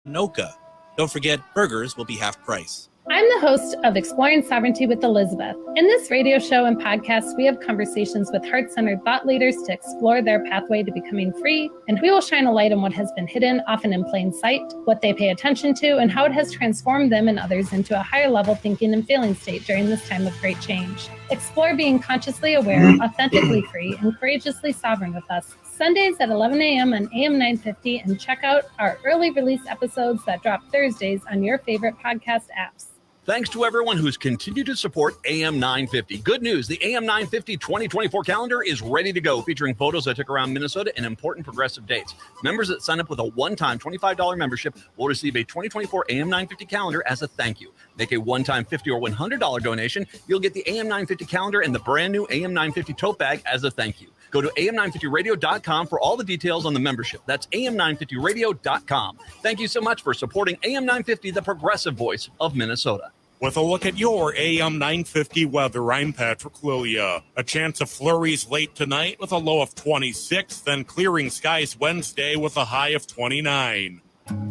Noka. Don't forget, burgers will be half price. I'm the host of Exploring Sovereignty with Elizabeth. In this radio show and podcast, we have conversations with heart-centered thought leaders to explore their pathway to becoming free, and we will shine a light on what has been hidden, often in plain sight, what they pay attention to, and how it has transformed them and others into a higher level thinking and feeling state during this time of great change. Explore being consciously aware, authentically free, and courageously sovereign with us. Sundays at 11 a.m. on AM 950, and check out our early release episodes that drop Thursdays on your favorite podcast apps. Thanks to everyone who's continued to support AM 950. Good news, the AM 950 2024 calendar is ready to go, featuring photos I took around Minnesota and important progressive dates. Members that sign up with a one-time $25 membership will receive a 2024 AM 950 calendar as a thank you. Make a one-time $50 or $100 donation. You'll get the AM 950 calendar and the brand new AM 950 tote bag as a thank you. Go to am950radio.com for all the details on the membership. That's am950radio.com. Thank you so much for supporting AM 950, the progressive voice of Minnesota. With a look at your AM 950 weather, I'm Patrick Lilia. A chance of flurries late tonight with a low of 26, then clearing skies Wednesday with a high of 29.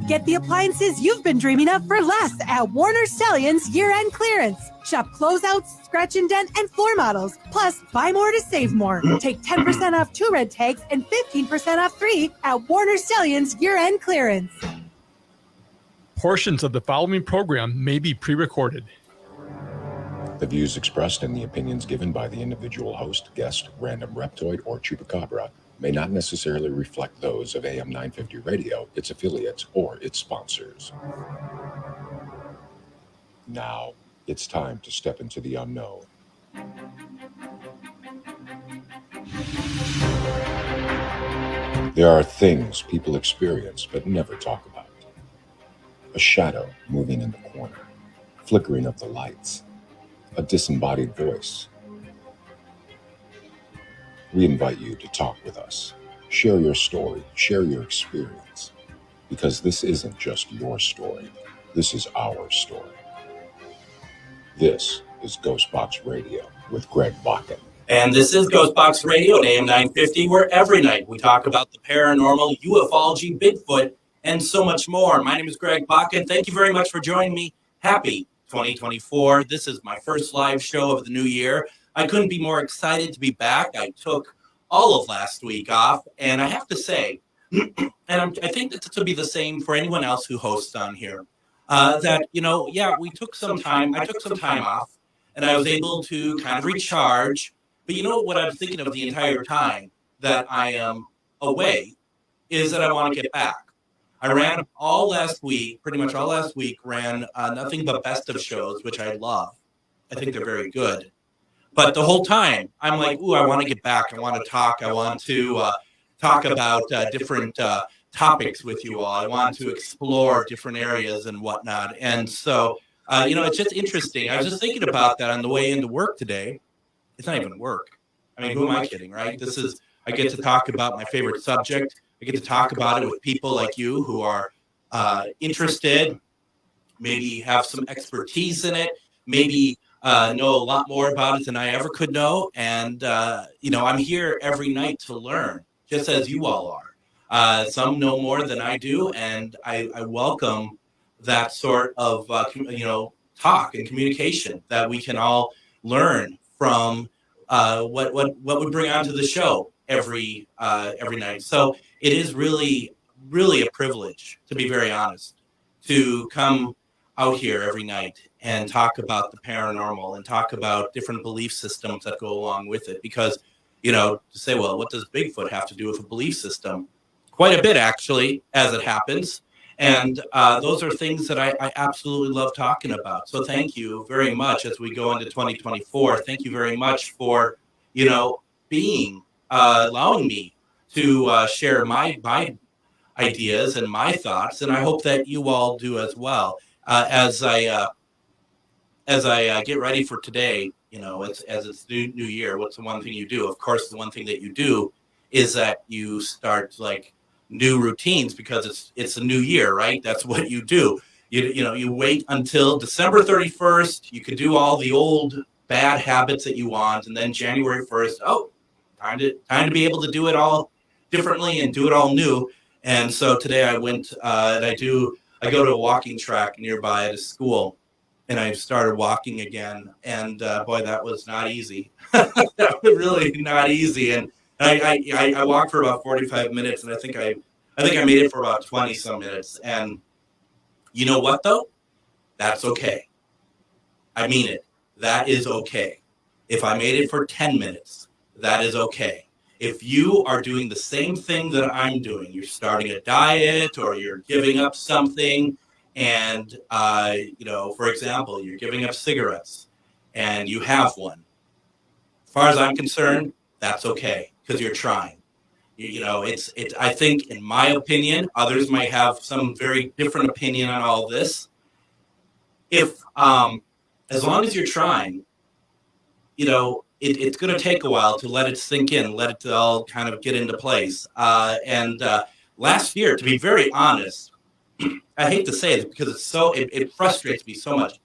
Get the appliances you've been dreaming of for less at Warner Stellian's year-end clearance. Shop closeouts, scratch and dent, and floor models. Plus, buy more to save more. Take 10% off 2 red tags and 15% off 3 at Warner Stellian's year-end clearance. Portions of the following program may be pre-recorded. The views expressed and the opinions given by the individual host, guest, random reptoid, or chupacabra may not necessarily reflect those of AM 950 Radio, its affiliates, or its sponsors. Now, it's time to step into the unknown. There are things people experience but never talk about. A shadow moving in the corner, flickering of the lights, a disembodied voice. We invite you to talk with us. Share your story, share your experience, because this isn't just your story. This is our story. This is Ghostbox Radio with Greg Bakken. And this is Ghostbox Radio at AM 950, where every night we talk about the paranormal, ufology, Bigfoot, and so much more. My name is Greg Bakken. Thank you very much for joining me. Happy 2024. This is my first live show of the new year. I couldn't be more excited to be back. I took all of last week off, and I have to say, and I think that this will be the same for anyone else who hosts on here, that, we took some time. I took some time off, and I was able to kind of recharge. But you know what I'm thinking of the entire time that I am away is that I want to get back. I ran all last week, pretty much all last week, ran nothing but best of shows, which I love. I think they're very good. But the whole time, I'm like, I want to get back. I want to talk. I want to talk about different topics with you all. I want to explore different areas and whatnot. And so, it's just interesting. I was just thinking about that on the way into work today. It's not even work. I mean, who am I kidding, right? I get to talk about my favorite subject. I get to talk about it with people like you who are interested, maybe have some expertise in it, maybe know a lot more about it than I ever could know. And, I'm here every night to learn, just as you all are. Some know more than I do, and I welcome that sort of, talk and communication that we can all learn from what we bring onto the show every night. So it is really, really a privilege, to be very honest, to come out here every night and talk about the paranormal and talk about different belief systems that go along with it. Because, to say, well, what does Bigfoot have to do with a belief system? Quite a bit, actually, as it happens. And those are things that I absolutely love talking about. So thank you very much as we go into 2024. Thank you very much for, allowing me to share my ideas and my thoughts. And I hope that you all do as well. As I get ready for today, it's new year. What's the one thing you do? Of course, the one thing that you do is that you start new routines because it's a new year, right? That's what you do. You wait until December 31st. You can do all the old bad habits that you want, and then January 1st, time to be able to do it all differently and do it all new. And so today I went and I do I go to a walking track nearby at a school, and I started walking again. And boy, that was not easy. That was really not easy. And I walked for about 45 minutes, and I think I made it for about 20 some minutes. And you know what though? That's okay. I mean it. That is okay. If I made it for 10 minutes, that is okay. If you are doing the same thing that I'm doing, you're starting a diet or you're giving up something, and for example, you're giving up cigarettes and you have one. As far as I'm concerned, that's okay because you're trying. It's. I think, in my opinion, others might have some very different opinion on all this. If as long as you're trying, it's going to take a while to let it sink in, let it all kind of get into place. And last year, to be very honest, I hate to say it because it frustrates me so much.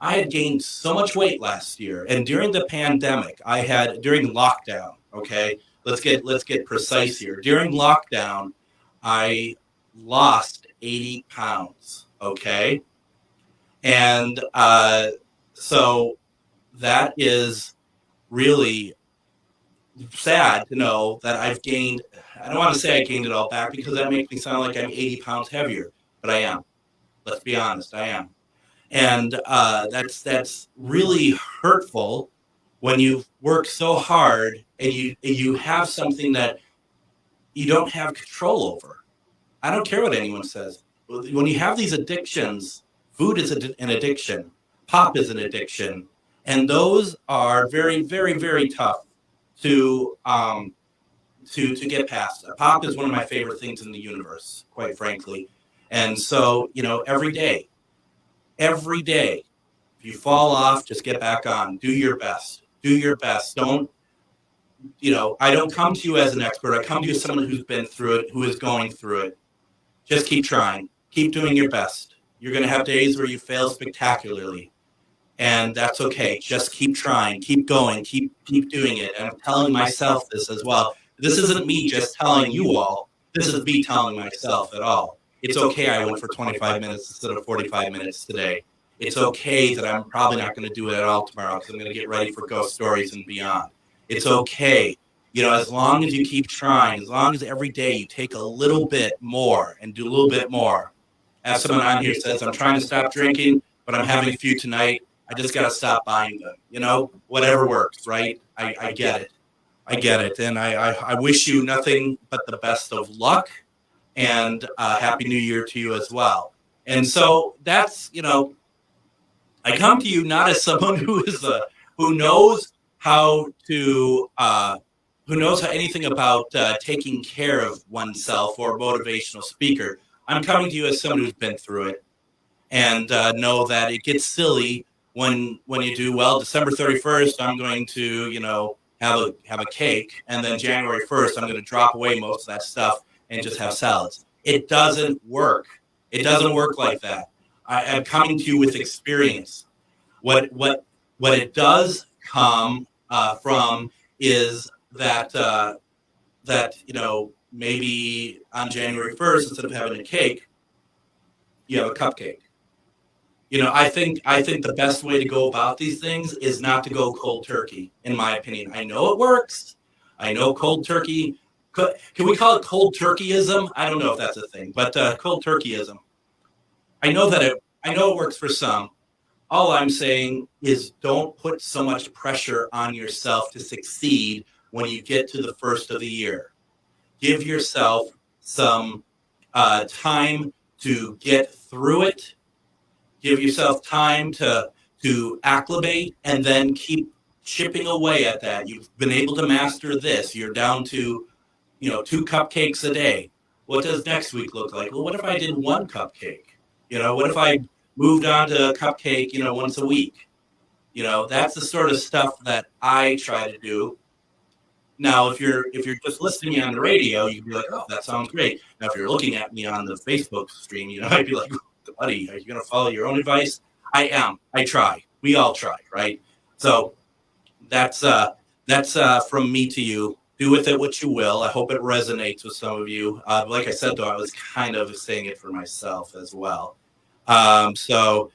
I had gained so much weight last year, and during the pandemic, during lockdown. Okay, let's get precise here. During lockdown, I lost 80 pounds. Okay, and so that is really sad to know that I've gained. I don't want to say I gained it all back because that makes me sound like I'm 80 pounds heavier, but I am. Let's be honest, I am. And that's really hurtful when you've worked so hard and you have something that you don't have control over. I don't care what anyone says. When you have these addictions, food is an addiction, pop is an addiction, and those are very, very, very tough to get past. Pop is one of my favorite things in the universe, quite frankly. And so, every day, if you fall off, just get back on. Do your best. Don't, I don't come to you as an expert. I come to you as someone who's been through it, who is going through it. Just keep trying. Keep doing your best. You're going to have days where you fail spectacularly. And that's okay. Just keep trying, keep going, keep doing it. And I'm telling myself this as well. This isn't me just telling you all. This is me telling myself at all. It's okay I went for 25 minutes instead of 45 minutes today. It's okay that I'm probably not going to do it at all tomorrow because I'm going to get ready for Ghost Stories and beyond. It's okay. As long as you keep trying, as long as every day you take a little bit more and do a little bit more. As someone on here says, I'm trying to stop drinking, but I'm having a few tonight. I just got to stop buying them. Whatever works, right? I get it. And I wish you nothing but the best of luck and Happy New Year to you as well. And so that's, I come to you not as someone who knows anything about taking care of oneself or a motivational speaker. I'm coming to you as someone who's been through it and know that it gets silly when you do, well, December 31st, I'm going to, have a cake. And then January 1st, I'm going to drop away most of that stuff and just have salads. It doesn't work. It doesn't work like that. I'm coming to you with experience. What it does come from is that maybe on January 1st, instead of having a cake, you have a cupcake. I think the best way to go about these things is not to go cold turkey, in my opinion. I know it works. I know cold turkey. Can we call it cold turkeyism? I don't know if that's a thing, but cold turkeyism. I know it works for some. All I'm saying is don't put so much pressure on yourself to succeed when you get to the first of the year. Give yourself some time to get through it. Give yourself time to acclimate and then keep chipping away at that. You've been able to master this. You're down to, 2 cupcakes a day. What does next week look like? Well, what if I did 1 cupcake? What if I moved on to a cupcake, once a week? That's the sort of stuff that I try to do. Now, if you're just listening to me on the radio, you'd be like, oh, that sounds great. Now, if you're looking at me on the Facebook stream, I'd be like, buddy, are you going to follow your own advice? I am. I try. We all try, right? So that's from me to you. do with it what you will. I hope it resonates with some of you. Like I said, though, I was kind of saying it for myself as well. So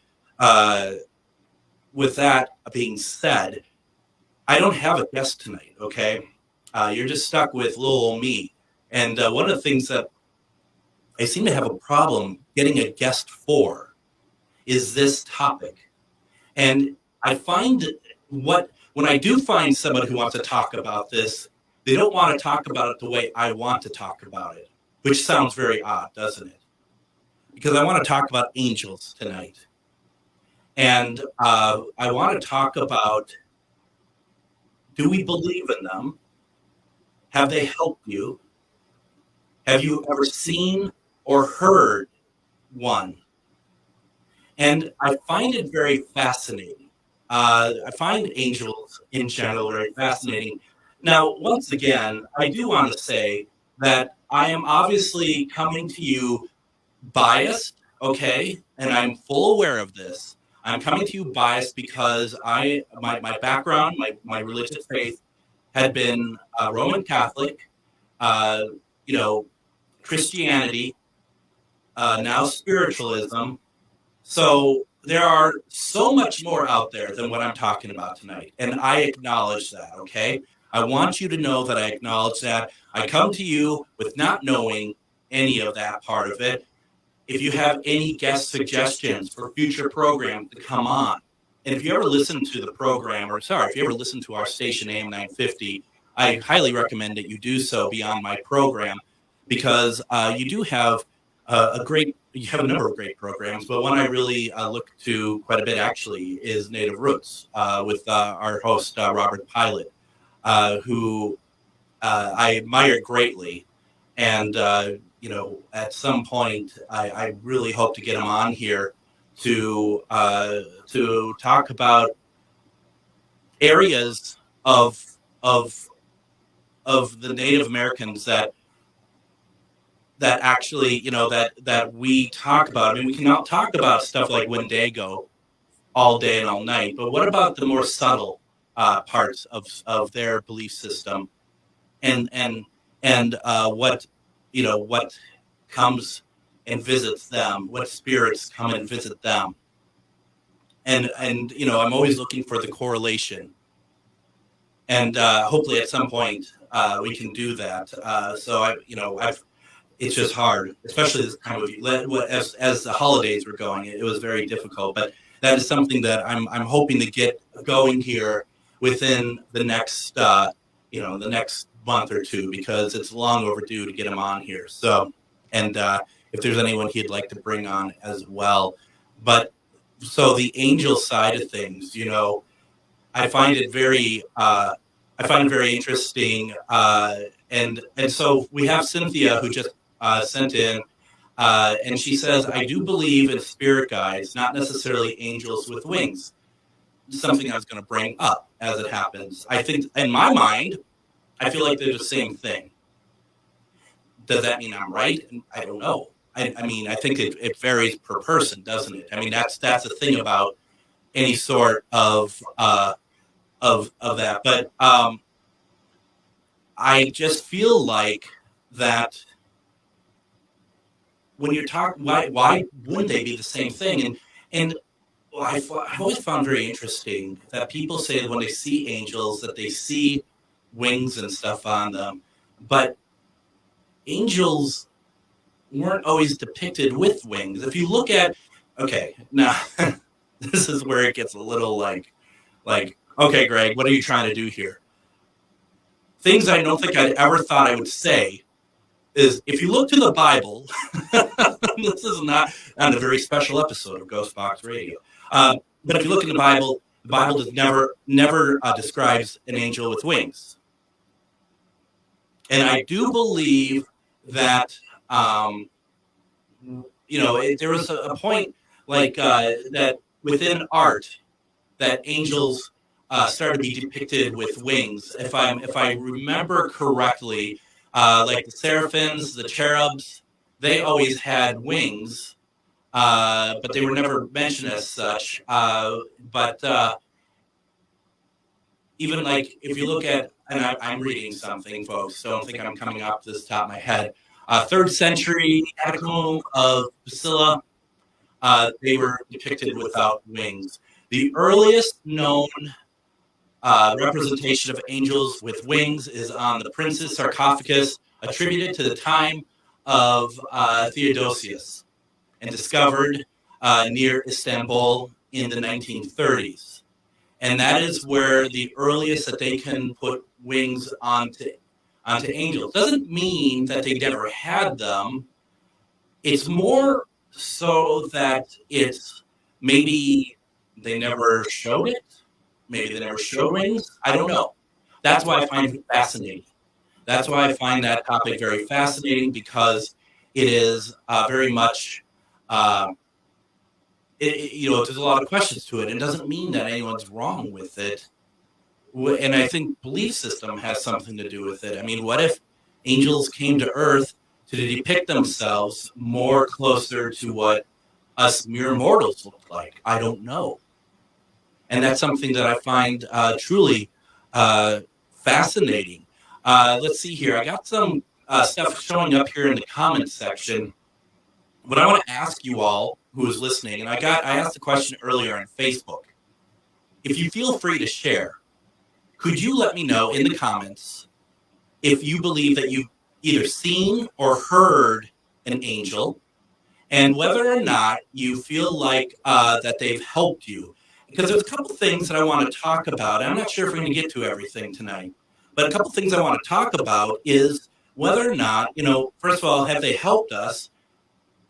with that being said, I don't have a guest tonight, okay? You're just stuck with little old me. And one of the things that I seem to have a problem getting a guest for is this topic. And I find when I do find somebody who wants to talk about this, they don't want to talk about it the way I want to talk about it, which sounds very odd, doesn't it? Because I want to talk about angels tonight. And I want to talk about, do we believe in them? Have they helped you? Have you ever seen or heard one? And I find it very fascinating. I find angels in general very fascinating. Now, once again, I do want to say that I am obviously coming to you biased, okay? And I'm full aware of this. I'm coming to you biased because my background, my religious faith had been Roman Catholic, Christianity, now spiritualism. So there are so much more out there than what I'm talking about tonight. And I acknowledge that, okay? I want you to know that I acknowledge that. I come to you with not knowing any of that part of it. If you have any guest suggestions for future programs to come on, and if you ever listen to the program, if you ever listen to our station AM 950, I highly recommend that you do so beyond my program, because you do have you have a number of great programs, but one I really look to quite a bit actually is Native Roots with our host, Robert Pilot, who I admire greatly. And, at some point, I really hope to get him on here to talk about areas of the Native Americans that actually, that we talk about. I mean, we can talk about stuff like Wendigo all day and all night, but what about the more subtle parts of their belief system, and what comes and visits them, what spirits come and visit them, and I'm always looking for the correlation, and hopefully at some point we can do that. So it's just hard, especially this time of year. As the holidays were going, it was very difficult. But that is something that I'm hoping to get going here within the next the next month or two, because it's long overdue to get him on here. So, and if there's anyone he'd like to bring on as well. But so the angel side of things, I find it very interesting. And so we have Cynthia, who just sent in, and she says, I do believe in spirit guides, not necessarily angels with wings. Something I was going to bring up as it happens. I think in my mind, I feel like they're the same thing. Does that mean I'm right? I don't know. I mean, I think it varies per person, doesn't it? I mean, that's the thing about any sort of that. But I just feel like that when you're talking, why wouldn't they be the same thing? And I've always found very interesting that people say that when they see angels that they see wings and stuff on them, but angels weren't always depicted with wings. If you look at, okay, now this is where it gets a little like, okay, Greg, what are you trying to do here? Things I don't think I'd ever thought I would say is, if you look to the Bible, this is not on a very special episode of Ghostbox Radio, but if you look in the Bible does never describes an angel with wings. And I do believe that, there was a point like that within art that angels started to be depicted with wings. If I remember correctly, like the seraphims, the cherubs, they always had wings, but they were never mentioned as such. But even like if you look at and I'm reading something, folks. Don't think I'm coming off this top of my head. 3rd century catacomb of Priscilla, they were depicted without wings. The earliest known representation of angels with wings is on the prince's sarcophagus, attributed to the time of Theodosius, and discovered near Istanbul in the 1930s. And that is where the earliest that they can put wings onto angels. Doesn't mean that they never had them. It's more so that it's maybe they never showed it. Maybe they never showed wings. I don't know. That's why I find it fascinating. That's why I find that topic very fascinating, because it is very much, there's a lot of questions to it. It doesn't mean that anyone's wrong with it. And I think belief system has something to do with it. I mean, what if angels came to Earth to depict themselves more closer to what us mere mortals look like? I don't know. And that's something that I find truly fascinating. Let's see here. I got some stuff showing up here in the comments section. What I want to ask you all who is listening, and I asked the question earlier on Facebook. If you feel free to share, could you let me know in the comments if you believe that you've either seen or heard an angel, and whether or not you feel like that they've helped you? Because there's a couple things that I want to talk about. I'm not sure if we're going to get to everything tonight, but a couple things I want to talk about is whether or not, first of all, have they helped us?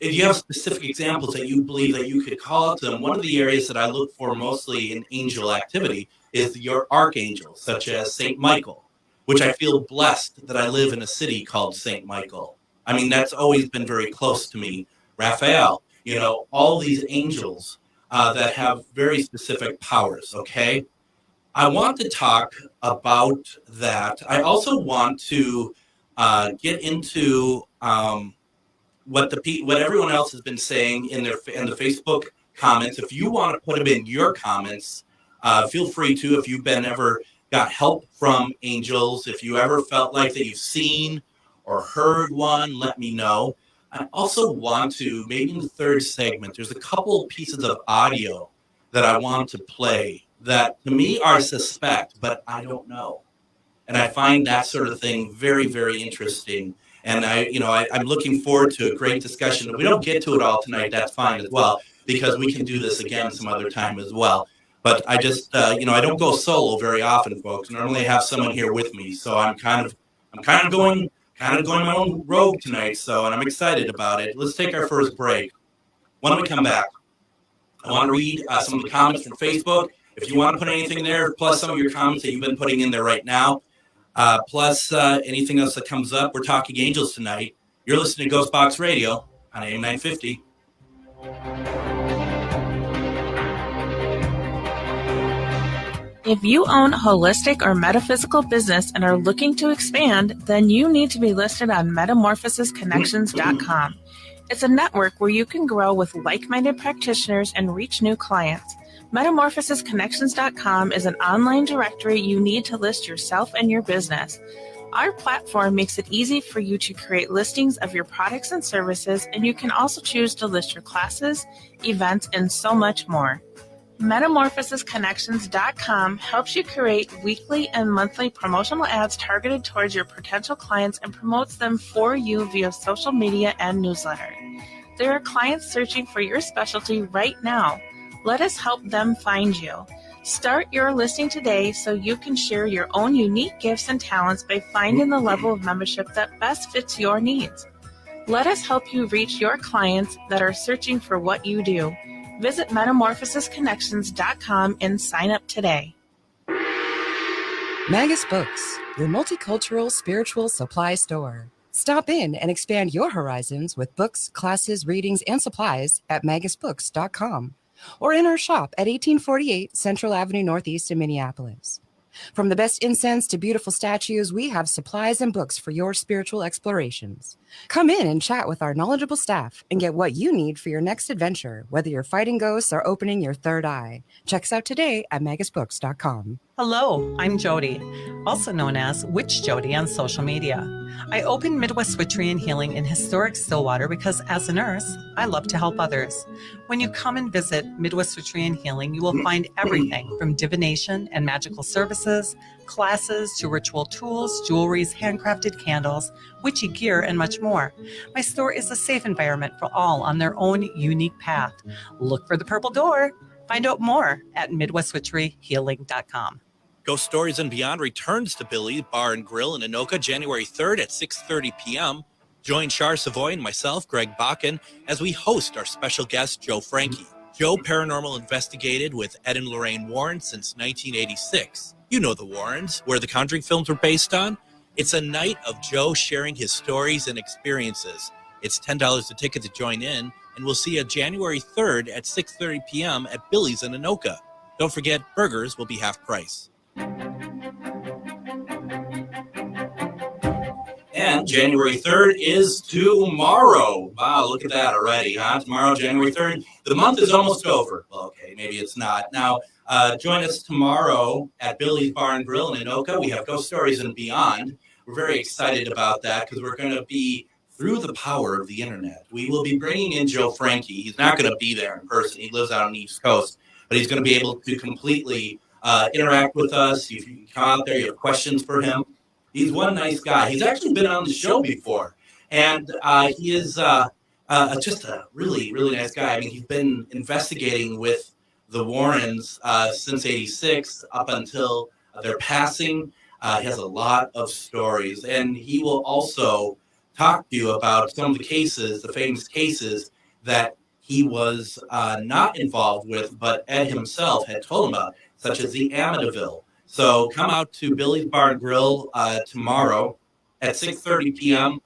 If you have specific examples that you believe that you could call out to them, one of the areas that I look for mostly in angel activity is your archangels, such as St. Michael, which I feel blessed that I live in a city called St. Michael. I mean, that's always been very close to me. Raphael, all these angels that have very specific powers, okay? I want to talk about that. I also want to get into what everyone else has been saying in the Facebook comments. If you want to put them in your comments, feel free to. If you've ever got help from angels, if you ever felt like that you've seen or heard one, let me know. I also want to, maybe in the third segment, there's a couple pieces of audio that I want to play that to me are suspect, but I don't know. And I find that sort of thing very, very interesting. And I'm looking forward to a great discussion. If we don't get to it all tonight, that's fine as well, because we can do this again some other time as well. But I just, I don't go solo very often, folks. Normally I have someone here with me, so I'm kind of going my own rogue tonight. And I'm excited about it. Let's take our first break. When we come back, I want to read some of the comments from Facebook. If you want to put anything there, plus some of your comments that you've been putting in there right now, plus anything else that comes up. We're talking angels tonight. You're listening to Ghostbox Radio on AM 950. If you own a holistic or metaphysical business and are looking to expand, then you need to be listed on metamorphosisconnections.com. It's a network where you can grow with like-minded practitioners and reach new clients. Metamorphosisconnections.com is an online directory you need to list yourself and your business. Our platform makes it easy for you to create listings of your products and services, and you can also choose to list your classes, events, and so much more. Metamorphosisconnections.com helps you create weekly and monthly promotional ads targeted towards your potential clients and promotes them for you via social media and newsletter. There are clients searching for your specialty right now. Let us help them find you. Start your listing today so you can share your own unique gifts and talents by finding the level of membership that best fits your needs. Let us help you reach your clients that are searching for what you do. Visit metamorphosisconnections.com and sign up today. Magus Books, your multicultural spiritual supply store. Stop in and expand your horizons with books, classes, readings, and supplies at magusbooks.com or in our shop at 1848 Central Avenue Northeast in Minneapolis. From the best incense to beautiful statues, we have supplies and books for your spiritual explorations. Come in and chat with our knowledgeable staff and get what you need for your next adventure, whether you're fighting ghosts or opening your third eye. Check us out today at magusbooks.com. Hello, I'm Jody, also known as Witch Jody on social media. I opened Midwest Witchery and Healing in historic Stillwater because as a nurse, I love to help others. When you come and visit Midwest Witchery and Healing, you will find everything from divination and magical services, classes to ritual tools, jewelries, handcrafted candles, witchy gear, and much more. My store is a safe environment for all on their own unique path. Look for the purple door. Find out more at MidwestWitcheryHealing.com. Ghost Stories and Beyond returns to Billy Bar and Grill in Anoka January 3rd at 6:30 p.m. Join Char Savoy and myself, Greg Bakken, as we host our special guest, Joe Frankie. Joe paranormal investigated with Ed and Lorraine Warren since 1986. You know the Warrens, where the Conjuring films were based on. It's a night of Joe sharing his stories and experiences. It's $10 a ticket to join in, and we'll see you January 3rd at 6:30 p.m. at Billy's in Anoka. Don't forget, burgers will be half price. And January 3rd is tomorrow. Wow, look at that already, huh? Tomorrow, January 3rd. The month is almost over. Well, okay, maybe it's not. Now, join us tomorrow at Billy's Bar and Grill in Anoka. We have Ghost Stories and Beyond. We're very excited about that because we're going to be, through the power of the internet, we will be bringing in Joe Frankie. He's not going to be there in person. He lives out on the East Coast, but he's going to be able to completely interact with us. If you come out there, you have questions for him. He's one nice guy. He's actually been on the show before, and he is just a really, really nice guy. I mean, he's been investigating with the Warrens since '86 up until their passing. He has a lot of stories, and he will also talk to you about some of the cases, the famous cases that he was not involved with, but Ed himself had told him about, such as the Amityville. So come out to Billy's Bar and Grill tomorrow at 6:30 p.m.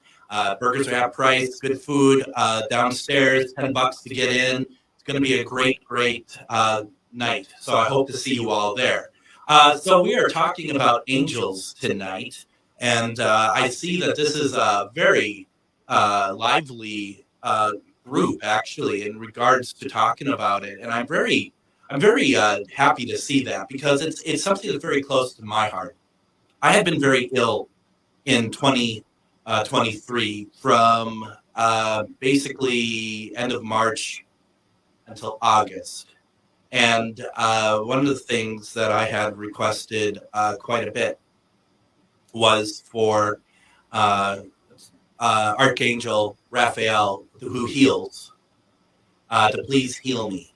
Burgers are half price, good food downstairs, $10 to get in. It's going to be a great, great night. So I hope to see you all there. So we are talking about angels tonight, and I see that this is a very lively group, actually, in regards to talking about it. And I'm very happy to see that because it's something that's very close to my heart. I had been very ill in 2023 from basically end of March until August. And one of the things that I had requested quite a bit was for Archangel Raphael, who heals, to please heal me.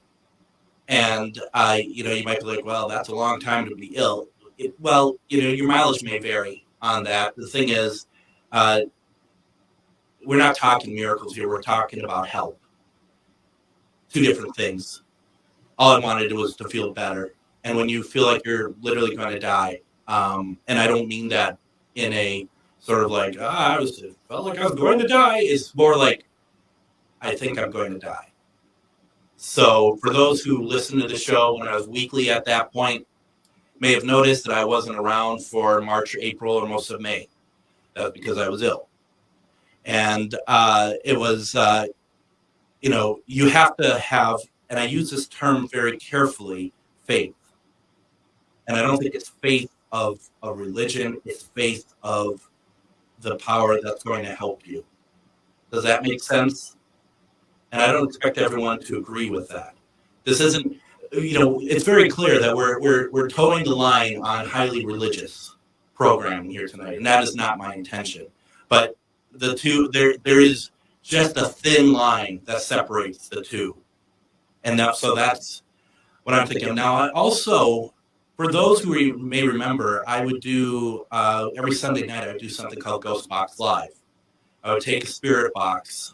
And, you might be like, well, that's a long time to be ill. Your mileage may vary on that. The thing is, we're not talking miracles here. We're talking about help. Two different things. All I wanted was to feel better. And when you feel like you're literally going to die, and I don't mean that in a sort of like, felt like I was going to die. It's more like, I think I'm going to die. So for those who listened to the show when I was weekly at that point, may have noticed that I wasn't around for March, April, or most of May. That was because I was ill. And it was, you have to have, and I use this term very carefully, faith. And I don't think it's faith of a religion, it's faith of the power that's going to help you. Does that make sense? And I don't expect everyone to agree with that. This isn't, it's very clear that we're towing the line on highly religious programming here tonight, and that is not my intention. But the two, there is just a thin line that separates the two. And so that's what I'm thinking. Now, also, for those who may remember, I would do, every Sunday night, I would do something called Ghostbox Live. I would take a spirit box,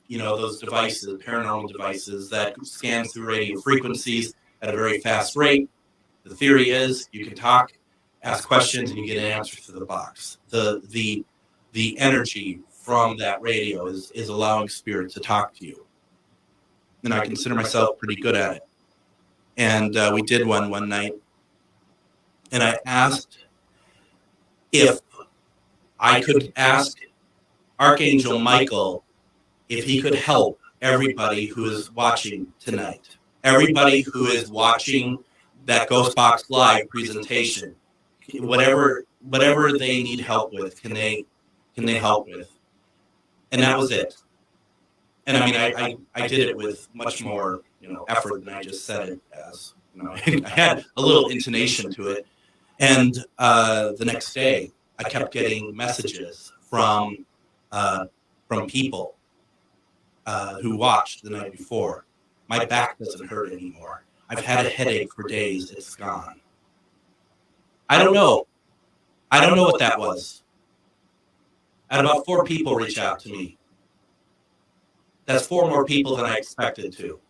those devices, paranormal devices that scan through radio frequencies at a very fast rate. The theory is you can talk, ask questions, and you get an answer to the box. The energy from that radio is allowing spirit to talk to you. And I consider myself pretty good at it. And we did one night. And I asked if I could ask Archangel Michael if he could help everybody who is watching tonight. Everybody who is watching that Ghostbox Live presentation. Whatever they need help with, can they help with? And that was it. And I mean, I did it with much more, effort than I just said it as. I had a little intonation to it. And the next day, I kept getting messages from people who watched the night before. My back doesn't hurt anymore. I've had a headache for days. It's gone. I don't know. I don't know what that was. I had about 4 people reach out to me. That's 4 more people than I expected to.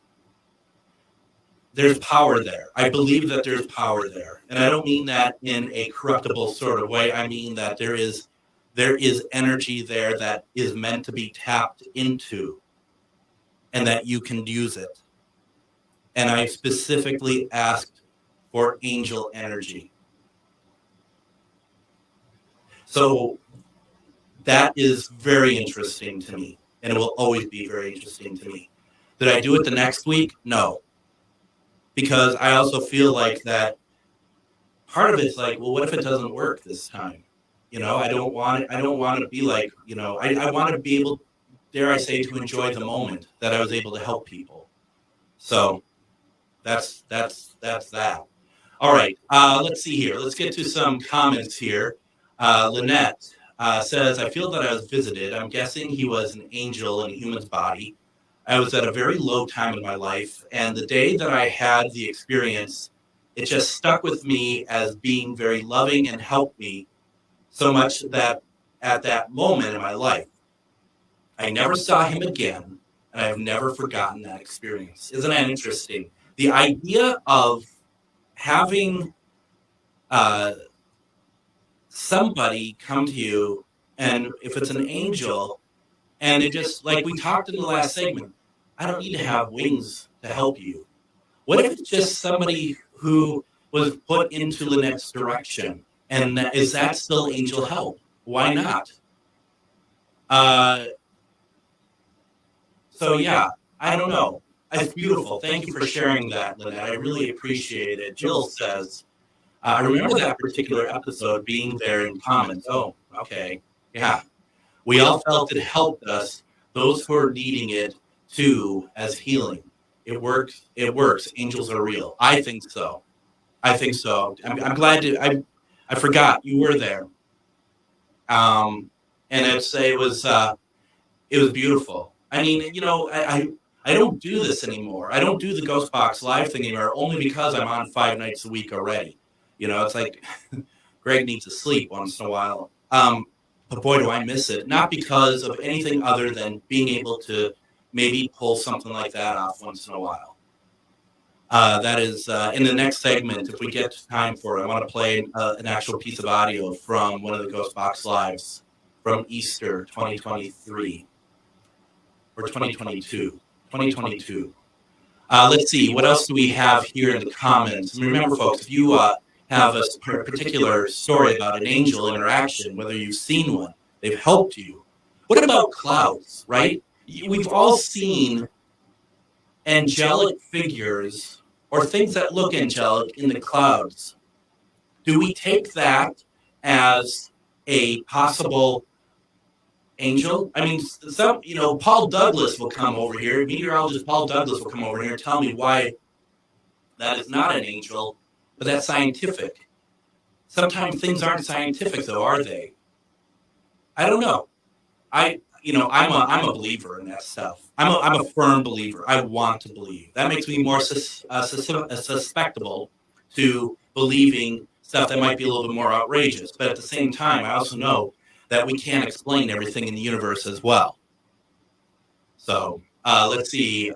There's power there. I believe that there's power there. And I don't mean that in a corruptible sort of way. I mean that there is energy there that is meant to be tapped into and that you can use it. And I specifically asked for angel energy. So that is very interesting to me, and it will always be very interesting to me. Did I do it the next week? No. Because I also feel like that part of it's like, well, what if it doesn't work this time? I don't want to be like, I want to be able, dare I say, to enjoy the moment that I was able to help people. So that's that. All right. Let's see here. Let's get to some comments here. Lynette says, I feel that I was visited. I'm guessing he was an angel in a human's body. I was at a very low time in my life, and the day that I had the experience, it just stuck with me as being very loving and helped me so much that at that moment in my life, I never saw him again, and I've never forgotten that experience. Isn't that interesting? The idea of having somebody come to you, and if it's an angel, and it just, like we talked in the last segment, I don't need to have wings to help you. What if it's just somebody who was put into Lynette's direction? And is that still angel help? Why not? So yeah, I don't know. It's beautiful. Thank you for sharing that, Lynette. I really appreciate it. Jill says, I remember that particular episode being there in comments. Oh, okay. Yeah. We all felt it helped us, those who are needing it too, as healing. It works. It works. Angels are real. I think so. I'm glad to, I forgot you were there. And I'd say it was beautiful. I mean, I don't do this anymore. I don't do the Ghostbox Live thing anymore, only because I'm on 5 nights a week already. It's like Greg needs to sleep once in a while. But boy, do I miss it. Not because of anything other than being able to maybe pull something like that off once in a while. That is, in the next segment, if we get time for it, I want to play an actual piece of audio from one of the Ghostbox Lives from Easter 2023. Or 2022. 2022. Let's see, what else do we have here in the comments? And remember, folks, if you have a particular story about an angel interaction, whether you've seen one, they've helped you. What about clouds, right? We've all seen angelic figures or things that look angelic in the clouds. Do we take that as a possible angel? I mean, Paul Douglas will come over here. Meteorologist Paul Douglas will come over here and tell me why that is not an angel, but that's scientific. Sometimes things aren't scientific, though, are they? I don't know. I'm a believer in that stuff. I'm a firm believer. I want to believe. That makes me more susceptible to believing stuff that might be a little bit more outrageous. But at the same time, I also know that we can't explain everything in the universe as well. So let's see.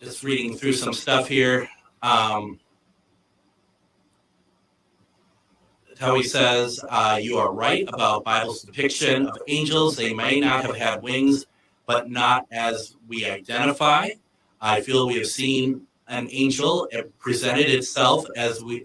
Just reading through some stuff here. Towie says, you are right about Bible's depiction of angels. They may not have had wings, but not as we identify. I feel we have seen an angel. It presented itself as we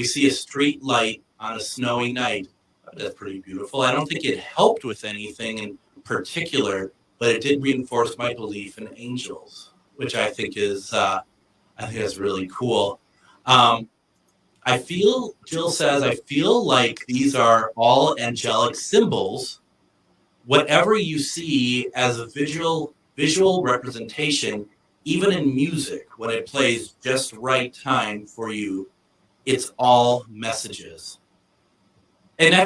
see a street light on a snowy night. That's pretty beautiful. I don't think it helped with anything in particular, but it did reinforce my belief in angels. which I think is really cool. Jill says, I feel like these are all angelic symbols. Whatever you see as a visual representation, even in music, when it plays just right time for you, it's all messages. And I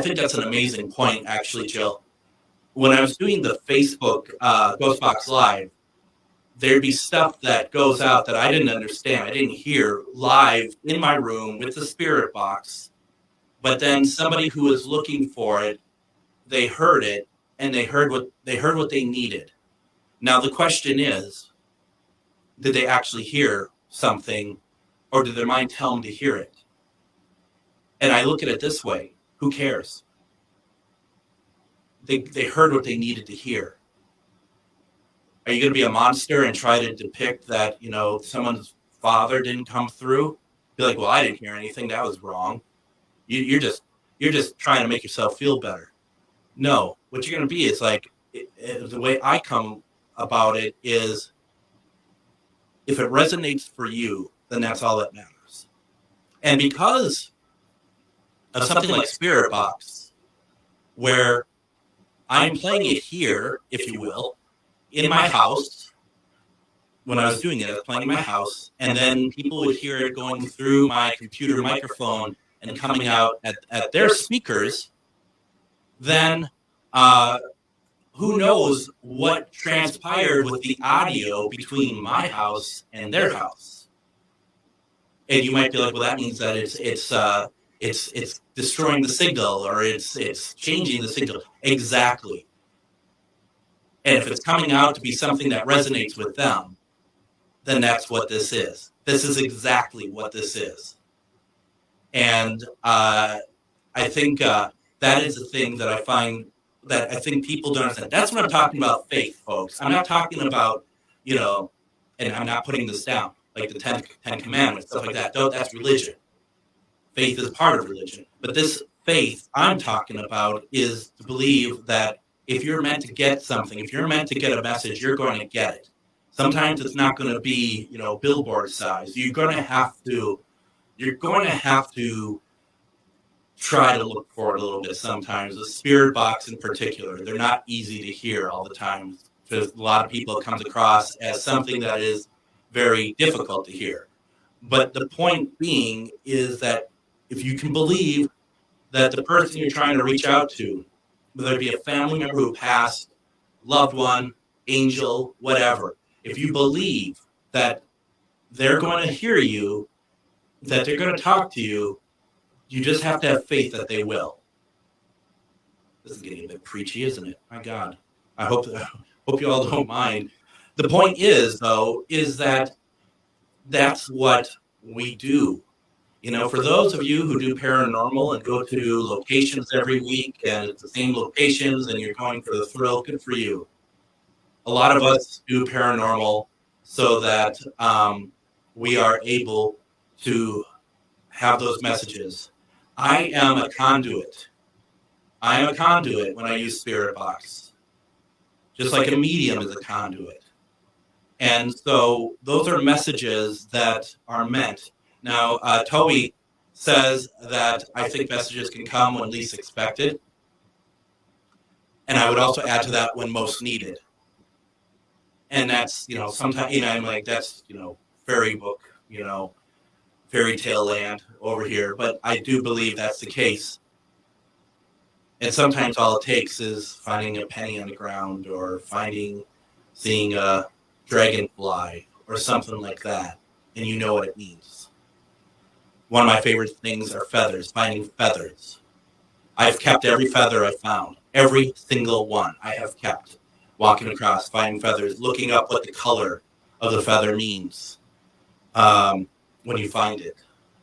think that's an amazing point, actually, Jill. When I was doing the Facebook Ghostbox Live, there'd be stuff that goes out that I didn't understand. I didn't hear live in my room with the spirit box. But then somebody who was looking for it, they heard it, and they heard what they needed. Now the question is, did they actually hear something, or did their mind tell them to hear it? And I look at it this way: who cares? They heard what they needed to hear. Are you going to be a monster and try to depict that, someone's father didn't come through? Be like, well, I didn't hear anything. That was wrong. You're just trying to make yourself feel better. No, what you're going to be is like, the way I come about it is, if it resonates for you, then that's all that matters. And because of something like Spirit Box, where I'm playing it here, if you will, in my house. When I was doing it, I was playing in my house, and then people would hear it going through my computer microphone and coming out at their speakers. Then who knows what transpired with the audio between my house and their house? And you might be like, well, that means that it's destroying the signal, or it's changing the signal. Exactly. And if it's coming out to be something that resonates with them, then that's what this is. This is exactly what this is. And I think that is the thing that I find that I think people don't understand. That's what I'm talking about, faith, folks. I'm not talking about, and I'm not putting this down, like the Ten Commandments, stuff like that. That's religion. Faith is part of religion. But this faith I'm talking about is to believe that if you're meant to get something, if you're meant to get a message, you're going to get it. Sometimes it's not going to be, billboard size. You're going to have to try to look for it a little bit sometimes. The Spirit Box in particular, they're not easy to hear all the time. Because a lot of people, it comes across as something that is very difficult to hear. But the point being is that if you can believe that the person you're trying to reach out to, whether it be a family member who passed, loved one, angel, whatever, if you believe that they're going to hear you, that they're going to talk to you, you just have to have faith that they will. This is getting a bit preachy, isn't it? My God. I hope you all don't mind. The point is, though, is that that's what we do. For those of you who do paranormal and go to locations every week, and it's the same locations, and you're going for the thrill, good for you. A lot of us do paranormal so that we are able to have those messages. I am a conduit. I am a conduit when I use Spirit Box, just like a medium is a conduit. And so those are messages that are meant. Now, Toby says that I think messages can come when least expected. And I would also add to that when most needed. And that's, sometimes, I'm like, that's, fairy book, fairy tale land over here. But I do believe that's the case. And sometimes all it takes is finding a penny on the ground, or seeing a dragonfly or something like that. And you know what it means. One of my favorite things are feathers, finding feathers. I've kept every feather I found. Every single one I have kept. Walking across, finding feathers, looking up what the color of the feather means when you find it.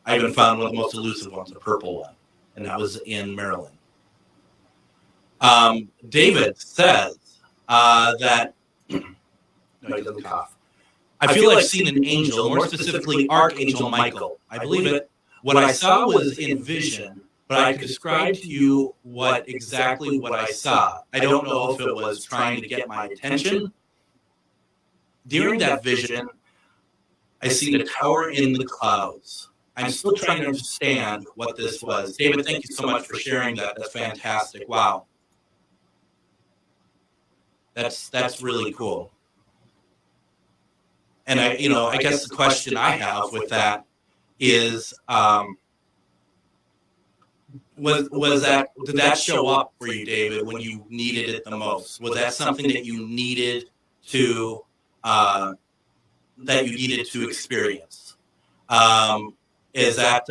I even found one of the most elusive ones, a purple one, and that was in Maryland. David says that, no, he doesn't cough. I feel like I've seen an angel, more specifically Archangel Michael. I believe it. What I saw was in vision, but I could describe to you exactly what I saw. I don't know if it was trying to get my attention, during that vision, I seen a tower in the clouds. I'm still trying to understand what this was. David, thank you so much for sharing that. That's fantastic. Wow. That's really cool. And I guess the question I have with that is, did that show up for you, David, when you needed it the most? Was that something that you needed to experience? Is that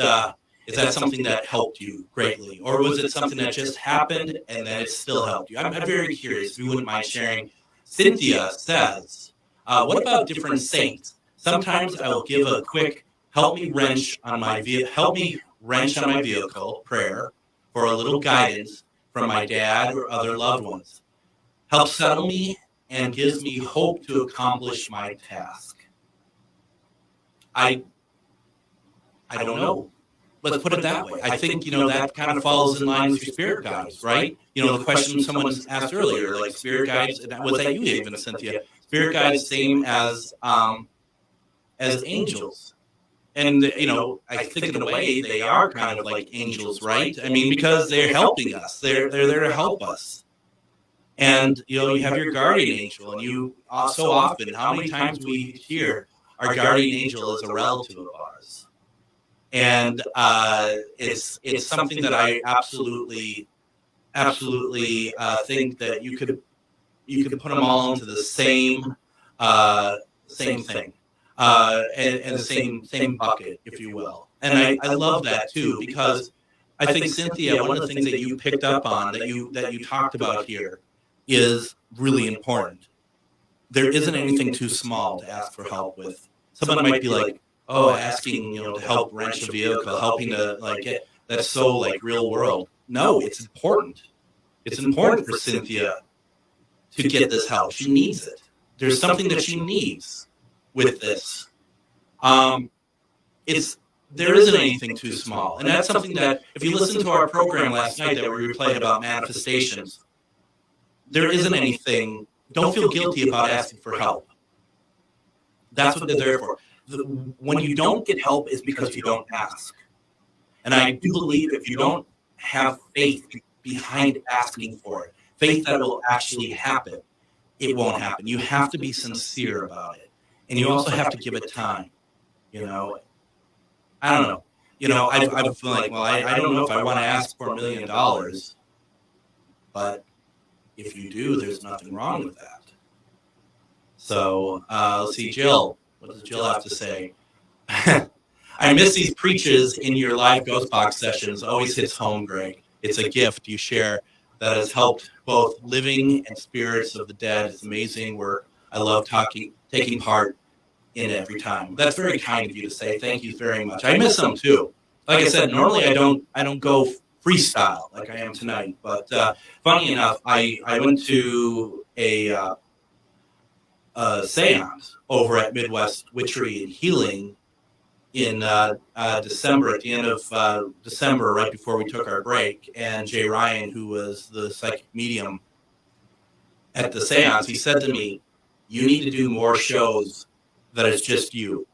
something that helped you greatly, or was it something that just happened and then it still helped you? I'm very curious. If you wouldn't mind sharing. Cynthia says, "What about different saints? Sometimes I will give a quick help me wrench on my vehicle prayer for a little guidance from my dad or other loved ones. Helps settle me and gives me hope to accomplish my task." I don't know. Let's put it that way. I think, that kind of falls in line with your spirit guides, right? The question someone asked earlier, like spirit guides, was that you even, Cynthia? Spirit guides, same as angels. And, I think in a way they are kind of like angels, right? I mean, because they're helping us. They're there to help us. And, you have your guardian angel, and you so often, how many times we hear our guardian angel is a relative of ours. And it's something that I absolutely think that you could put them all into the same thing, and the same bucket, if you will. And I love that too, because I think, Cynthia, one of the things that you picked up on that you talked about here is really important. There isn't anything too small to ask for help with. Someone might be like, asking, to help wrench a vehicle, helping to get, that's so real world. No, it's important. It's important for Cynthia to get this help. She needs it. There's something that she needs with this. There isn't anything too small. And that's something that, if you listen to our program last night that we replayed about manifestations, there isn't anything, don't feel guilty about asking for help. That's what they're there for. When you don't get help is because you don't ask. And I do believe if you don't have faith behind asking for it, faith that it will actually happen, it won't happen. You have to be sincere about it. And you also have to give it time. I don't know. I feel like, I don't know if I want to ask for $1 million, but if you do, there's nothing wrong with that. So let's see, Jill. What does Jill have to say? I miss these preaches in your live Ghostbox sessions. Always hits home, Greg. It's a gift you share that has helped both living and spirits of the dead. It's amazing work. I love taking part in it every time. That's very kind of you to say. Thank you very much. I miss them too. Like I said, normally I don't go freestyle like I am tonight. But funny enough, I went to a seance over at Midwest Witchery and Healing in December, at the end of December, right before we took our break. And Jay Ryan, who was the psychic medium at the seance, he said to me, "You need to do more shows that is just you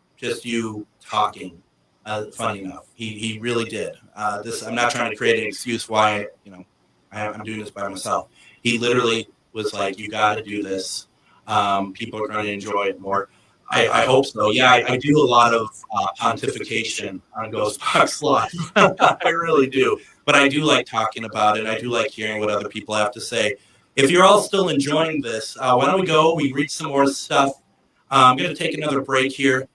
talking." Funny enough, he really did. I'm not trying to create an excuse why I'm doing this by myself. He literally was like, "You got to do this. People are going to enjoy it more." I hope so. Yeah, I do a lot of pontification on Ghostbox Live. I really do. But I do like talking about it. I do like hearing what other people have to say. If you're all still enjoying this, why don't we go? We read some more stuff. I'm going to take another break here.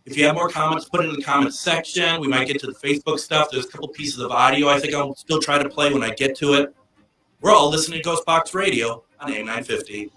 If you have more comments, put it in the comments section. We might get to the Facebook stuff. There's a couple pieces of audio I think I'll still try to play when I get to it. We're all listening to Ghostbox Radio on AM 950.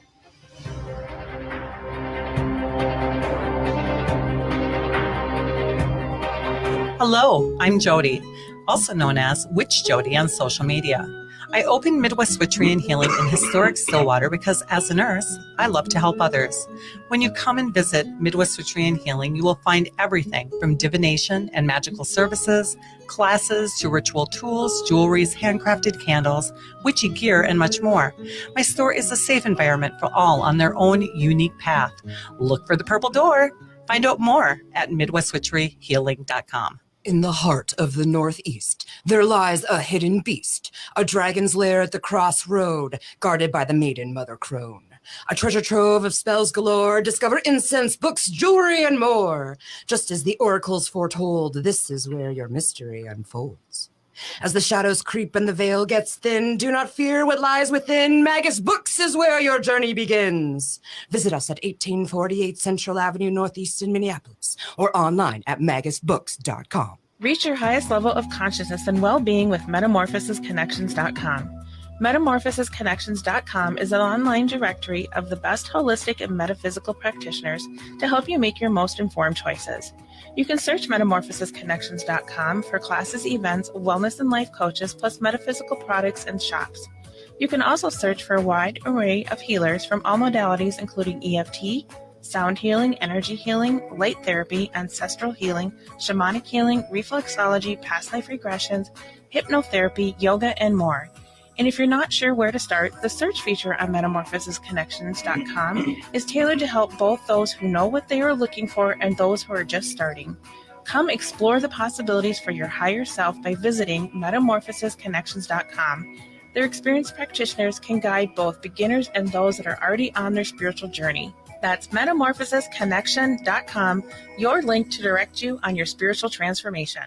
Hello, I'm Jody, also known as Witch Jody on social media. I opened Midwest Witchery and Healing in historic Stillwater because as a nurse, I love to help others. When you come and visit Midwest Witchery and Healing, you will find everything from divination and magical services, classes to ritual tools, jewelries, handcrafted candles, witchy gear, and much more. My store is a safe environment for all on their own unique path. Look for the purple door. Find out more at MidwestWitcheryHealing.com. In the heart of the Northeast, there lies a hidden beast, a dragon's lair at the crossroad, guarded by the maiden Mother Crone. A treasure trove of spells galore, discover incense, books, jewelry, and more. Just as the oracles foretold, this is where your mystery unfolds. As the shadows creep and the veil gets thin, do not fear what lies within. Magus Books is where your journey begins. Visit us at 1848 Central Avenue Northeast in Minneapolis or online at magusbooks.com. Reach your highest level of consciousness and well-being with metamorphosisconnections.com. Metamorphosisconnections.com is an online directory of the best holistic and metaphysical practitioners to help you make your most informed choices. You can search metamorphosisconnections.com for classes, events, wellness and life coaches, plus metaphysical products and shops. You can also search for a wide array of healers from all modalities, including EFT, sound healing, energy healing, light therapy, ancestral healing, shamanic healing, reflexology, past life regressions, hypnotherapy, yoga, and more. And if you're not sure where to start, the search feature on metamorphosisconnections.com is tailored to help both those who know what they are looking for and those who are just starting. Come explore the possibilities for your higher self by visiting metamorphosisconnections.com. Their experienced practitioners can guide both beginners and those that are already on their spiritual journey. That's metamorphosisconnection.com, your link to direct you on your spiritual transformation.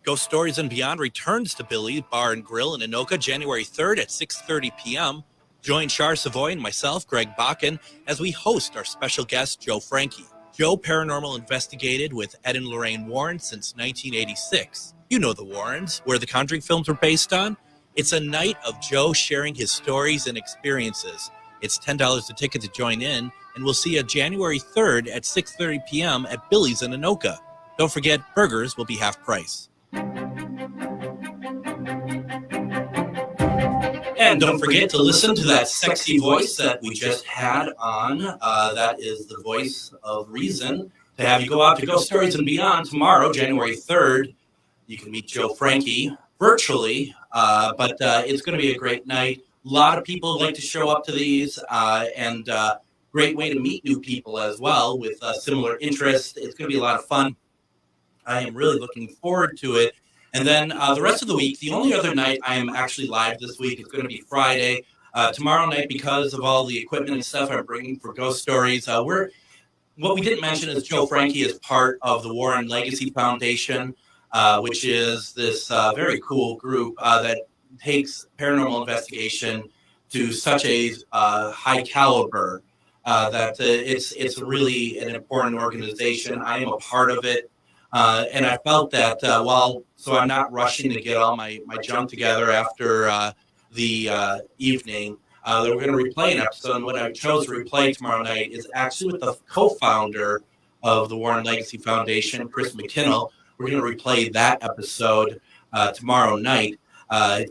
Ghost Stories and Beyond returns to Billy Bar and Grill in Anoka January 3rd at 6:30 p.m. Join Char Savoy and myself, Greg Bakken, as we host our special guest, Joe Frankie. Joe paranormal investigated with Ed and Lorraine Warren since 1986. You know the Warrens, where the Conjuring films were based on. It's a night of Joe sharing his stories and experiences. It's $10 a ticket to join in, and we'll see you January 3rd at 6:30 p.m. at Billy's in Anoka. Don't forget, burgers will be half price. And don't forget to listen to that sexy voice that we just had on. That is the voice of reason to have you go out to Ghost Stories and Beyond tomorrow, January 3rd. You can meet Joe Frankie virtually, but it's going to be a great night. A lot of people like to show up to these, and great way to meet new people as well with similar interests. It's going to be a lot of fun. I am really looking forward to it. And then the rest of the week, the only other night I am actually live this week is going to be Friday. Tomorrow night, because of all the equipment and stuff I'm bringing for Ghost Stories, what we didn't mention is Joe Frankie is part of the Warren Legacy Foundation, which is this very cool group that takes paranormal investigation to such a high caliber that it's really an important organization. I am a part of it. And I felt that so I'm not rushing to get all my junk together after the evening, that we're going to replay an episode. And what I chose to replay tomorrow night is actually with the co-founder of the Warren Legacy Foundation, Chris McKinnell. We're going to replay that episode tomorrow night,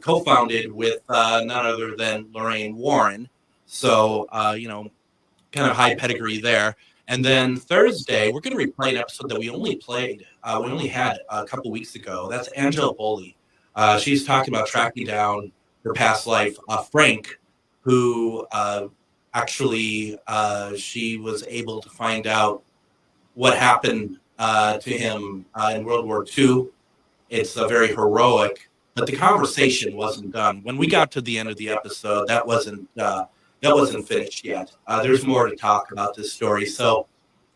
co-founded with none other than Lorraine Warren. So, kind of high pedigree there. And then Thursday, we're going to replay an episode that we only had a couple weeks ago. That's Angela Boley. She's talking about tracking down her past life, Frank, who actually she was able to find out what happened to him in World War II. It's very heroic, but the conversation wasn't done. When we got to the end of the episode, that wasn't finished yet. There's more to talk about this story. So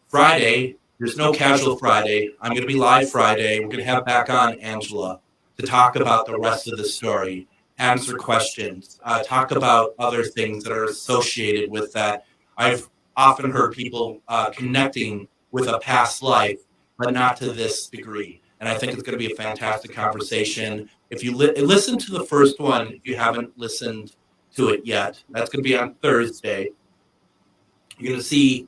Friday, there's no casual Friday. I'm going to be live Friday. We're going to have back on Angela to talk about the rest of the story, answer questions, talk about other things that are associated with that. I've often heard people connecting with a past life, but not to this degree. And I think it's going to be a fantastic conversation. If you listen to the first one, if you haven't listened to it yet, that's going to be on Thursday. You're going to see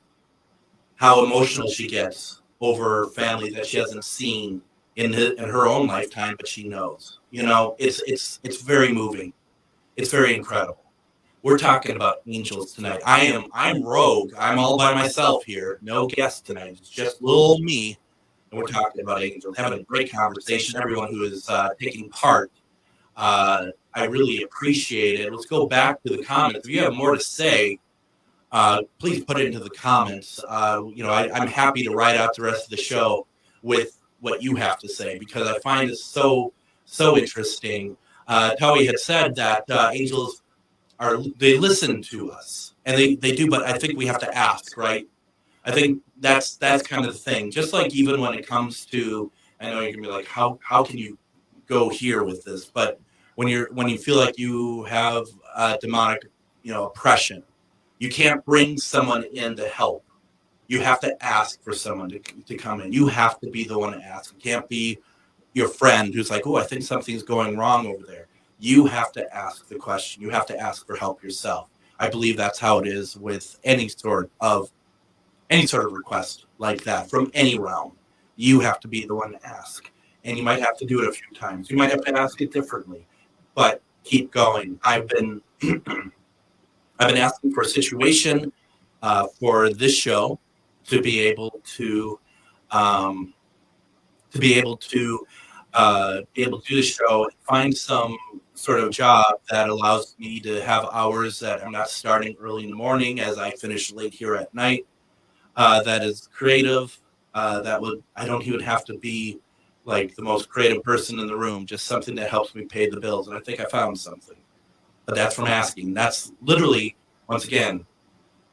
how emotional she gets over family that she hasn't seen in her own lifetime, but she knows. It's very moving. It's very incredible. We're talking about angels tonight. I'm rogue. I'm all by myself here. No guest tonight. It's just little me. And we're talking about angels, having a great conversation. Everyone who is taking part, I really appreciate it. Let's go back to the comments. If you have more to say, please put it into the comments. I'm happy to ride out the rest of the show with what you have to say, because I find it so interesting. Towie had said that angels they listen to us, and they do, but I think we have to ask, right? I think that's kind of the thing. Just like even when it comes to, I know you're gonna be like, how can you go here with this? But when you feel like you have demonic, oppression, you can't bring someone in to help. You have to ask for someone to come in. You have to be the one to ask. It can't be your friend who's like, oh, I think something's going wrong over there. You have to ask the question. You have to ask for help yourself. I believe that's how it is with any sort of request like that from any realm. You have to be the one to ask. And you might have to do it a few times. You might have to ask it differently, but keep going. I've been asking for a situation for this show to be able to do the show and find some sort of job that allows me to have hours that I'm not starting early in the morning as I finish late here at night. That is creative. I don't even have to be like the most creative person in the room, just something that helps me pay the bills. And I think I found something. But that's from asking. That's literally, once again,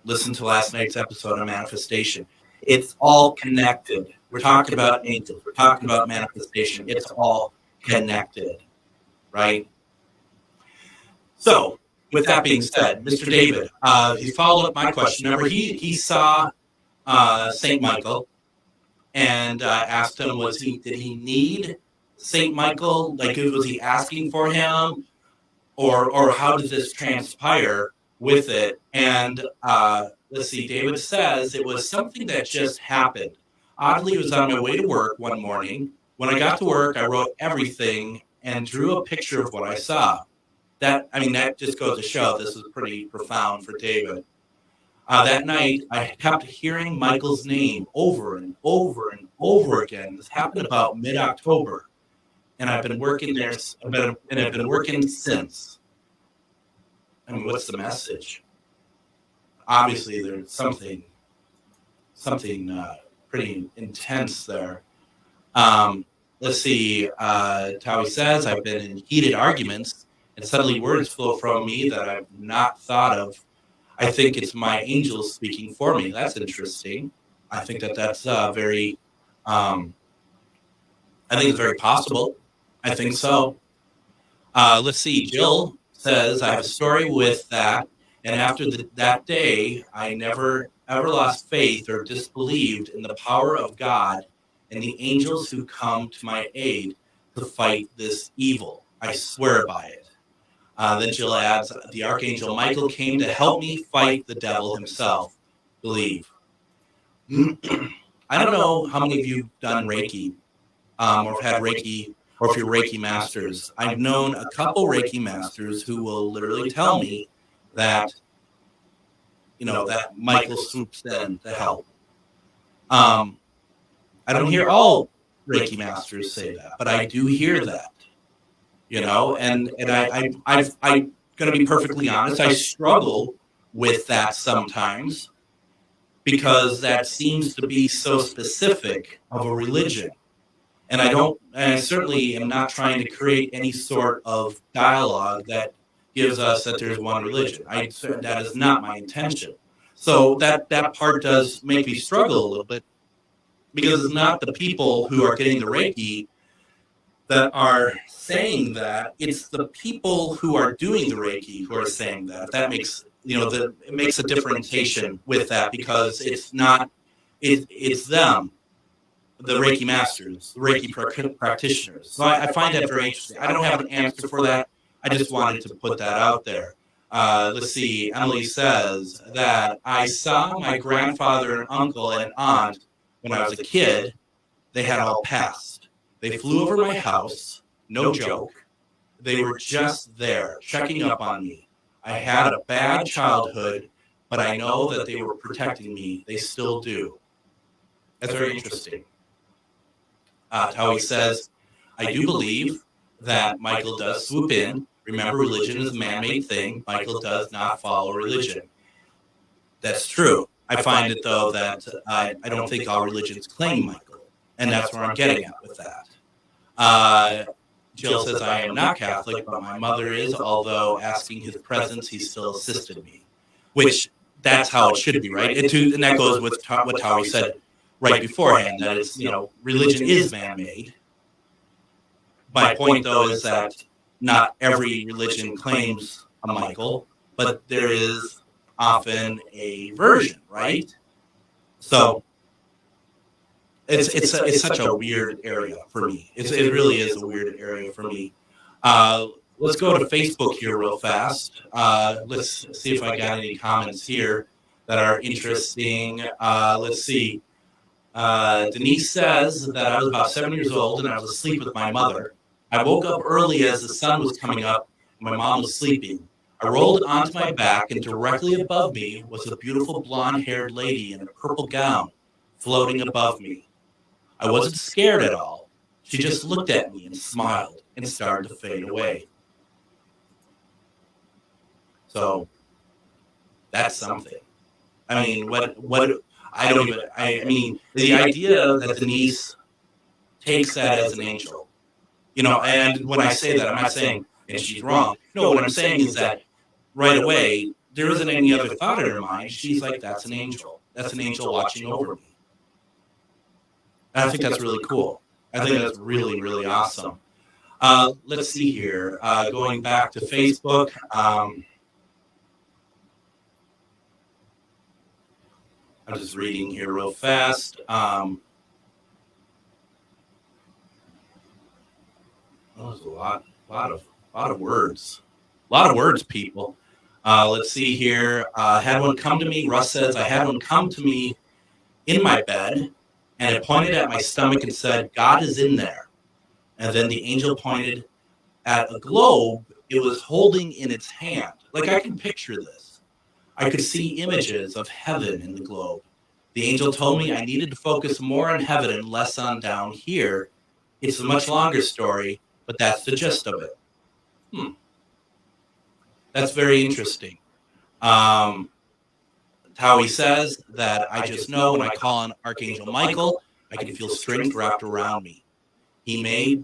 listen to last night's episode on manifestation. It's all connected. We're talking about angels. We're talking about manifestation. It's all connected, right? So, with that being said, Mr. David, he followed up my question. Remember, he saw St. Michael and asked him, did he need St. Michael? Like, was he asking for him? Or how did this transpire with it? And let's see, David says it was something that just happened. Oddly, it was on my way to work one morning. When I got to work, I wrote everything and drew a picture of what I saw. That just goes to show this is pretty profound for David. That night, I kept hearing Michael's name over and over and over again. This happened about mid-October, and I've been working there. I've been working since. I mean, what's the message? Obviously, there's something pretty intense there. Let's see. Towie says, I've been in heated arguments, and suddenly words flow from me that I've not thought of. I think it's my angels speaking for me. That's interesting. I think that's very. I think it's very possible. I think so. Let's see. Jill says, I have a story with that. And after that day, I never ever lost faith or disbelieved in the power of God and the angels who come to my aid to fight this evil. I swear by it. Then Jill adds, the Archangel Michael came to help me fight the devil himself. Believe. I don't know how many of you have done Reiki or have had Reiki, or if you're Reiki masters. I've known a couple Reiki masters who will literally tell me that, that Michael swoops in to help. I don't hear all Reiki masters say that, but I do hear that. And I'm going to be perfectly honest, I struggle with that sometimes because that seems to be so specific of a religion. And I certainly am not trying to create any sort of dialogue that gives us that there's one religion. That is not my intention. So that part does make me struggle a little bit because it's not the people who are getting the Reiki that are saying that, it's the people who are doing the Reiki who are saying that. If that makes, it makes a differentiation with that because it's not, it's them, the Reiki masters, the Reiki practitioners. So I find that very interesting. I don't have an answer for that. I just wanted to put that out there. Let's see, Emily says that I saw my grandfather and uncle and aunt when I was a kid. They had all passed. They flew over my house, no joke. They were just there, checking up on me. I had a bad childhood, but I know that they were protecting me. They still do. That's very interesting. Tawi says, I do believe that Michael does swoop in. Remember, religion is a man-made thing. Michael does not follow religion. That's true. I find it, though, that I don't think all religions claim Michael, and that's where I'm getting at with that. Jill says, I am not Catholic, but my mother is, although asking his presence, he still assisted me. Which, that's how it should be, right? And that goes with what Tawi said right beforehand, that it's, religion is man-made. My point, though, is that not every religion claims a Michael, but there is often a version, right? So it's such a weird area for me. It really is a weird area for me. Let's go to Facebook here real fast. Let's see if I got any comments here that are interesting. Let's see. Denise says that I was about 7 years old and I was asleep with my mother. I woke up early as the sun was coming up and my mom was sleeping. I rolled onto my back and directly above me was a beautiful blonde-haired lady in a purple gown floating above me. I wasn't scared at all. She just looked at me and smiled and started to fade away. So that's something. I mean, I mean, the idea that Denise takes that as an angel, and when I say that, I'm not saying, and she's wrong. No, what I'm saying is that right away, there isn't any other thought in her mind. She's like, that's an angel. That's an angel watching over me. And I think that's really cool. I think that's really, really awesome. Let's see here. Going back to Facebook. I'm just reading here real fast. There's a lot of words. A lot of words, people. Let's see here. Had one come to me. Russ says, I had one come to me in my bed, and it pointed at my stomach and said, God is in there. And then the angel pointed at a globe it was holding in its hand. Like, I can picture this. I could see images of heaven in the globe. The angel told me I needed to focus more on heaven and less on down here. It's a much longer story, but that's the gist of it. That's very interesting. Tawi says that I just know when I call on Archangel Michael, I can feel strength wrapped around me. He may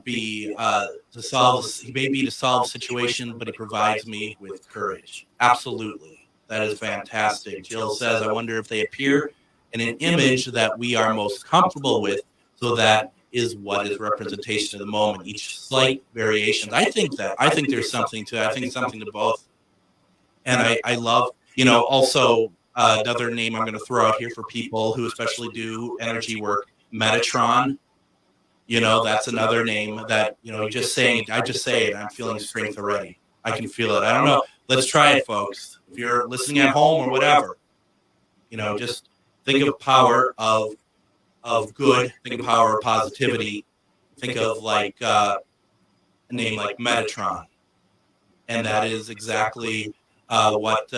be to solve a situation, but he provides me with courage. Absolutely. That is fantastic. Jill says, I wonder if they appear in an image that we are most comfortable with, so that is what is representation of the moment, each slight variations. I think there's something to it. I think something to both. And I love, also another name I'm going to throw out here for people who especially do energy work, Metatron. That's another name that, I just say it, I'm feeling strength already. I can feel it. I don't know. Let's try it, folks. If you're listening at home or whatever, just think of power of good, think of power of positivity, think of like a name like Metatron. And that is exactly what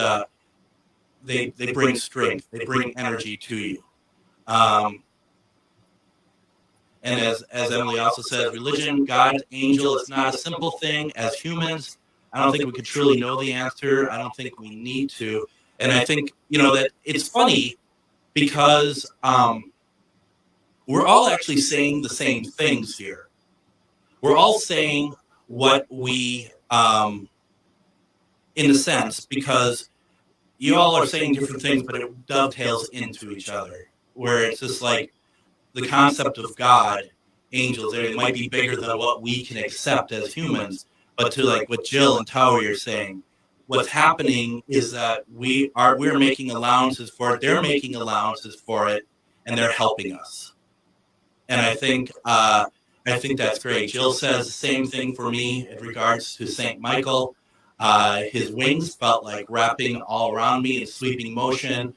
they bring strength, they bring energy to you. And as Emily also says, religion, God, angel, it's not a simple thing. As humans, I don't think we could truly know the answer. I don't think we need to. And I think, that it's funny because we're all actually saying the same things here. We're all saying what we, in a sense, because you all are saying different things, but it dovetails into each other, where it's just like the concept of God, angels, it might be bigger than what we can accept as humans, but to like what Jill and Tawi are saying, what's happening is that we're making allowances for it, they're making allowances for it, and they're helping us. And I think that's great. Jill says the same thing for me in regards to St. Michael. His wings felt like wrapping all around me in sweeping motion.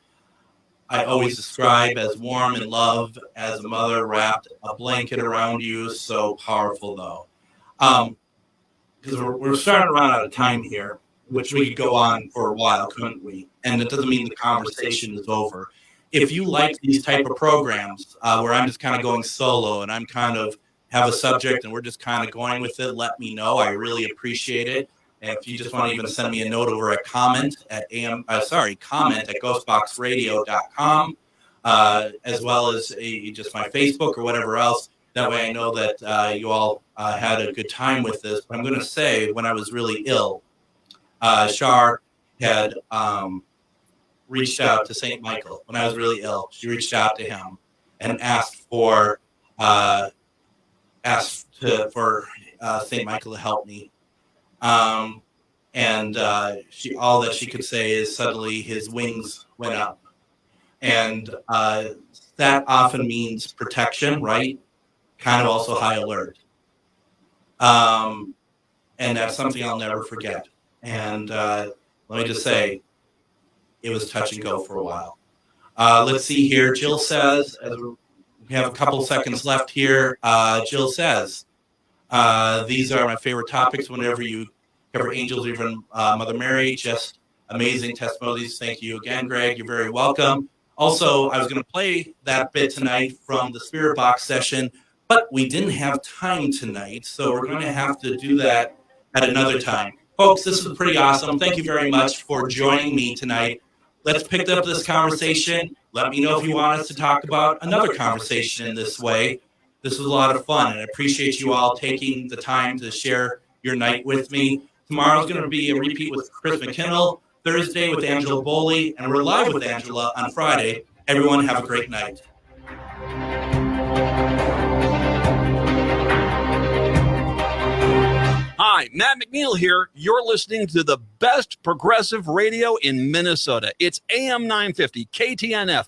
I always describe as warm and love, as a mother wrapped a blanket around you. So powerful, though. because we're starting to run out of time here, which we could go on for a while, couldn't we? And it doesn't mean the conversation is over. If you like these type of programs where I'm just kind of going solo and I'm kind of have a subject and we're just kind of going with it, let me know. I really appreciate it. And if you just want to even send me a note over at comment at ghostboxradio.com, as well as just my Facebook or whatever else. That way I know that you all had a good time with this. But I'm going to say when I was really ill, Shar had reached out to St. Michael. When I was really ill, she reached out to him and asked for St. Michael to help me. And all that she could say is suddenly his wings went up. And that often means protection, right? Kind of also high alert. And that's something I'll never forget. And let me just say, it was touch and go for a while. Let's see here. Jill says, as we have a couple seconds left here, Jill says, these are my favorite topics whenever you cover angels, even Mother Mary. Just amazing testimonies. Thank you again, Greg. You're very welcome. Also, I was going to play that bit tonight from the Spirit Box session, but we didn't have time tonight, so we're going to have to do that at another time. Folks, this was pretty awesome. Thank you very much for joining me tonight. Let's pick up this conversation. Let me know if you want us to talk about another conversation in this way. This was a lot of fun, and I appreciate you all taking the time to share your night with me. Tomorrow's going to be a repeat with Chris McKinnell, Thursday with Angela Boley, and we're live with Angela on Friday. Everyone have a great night. Hi, Matt McNeil here. You're listening to the best progressive radio in Minnesota. It's AM 950, KTNF.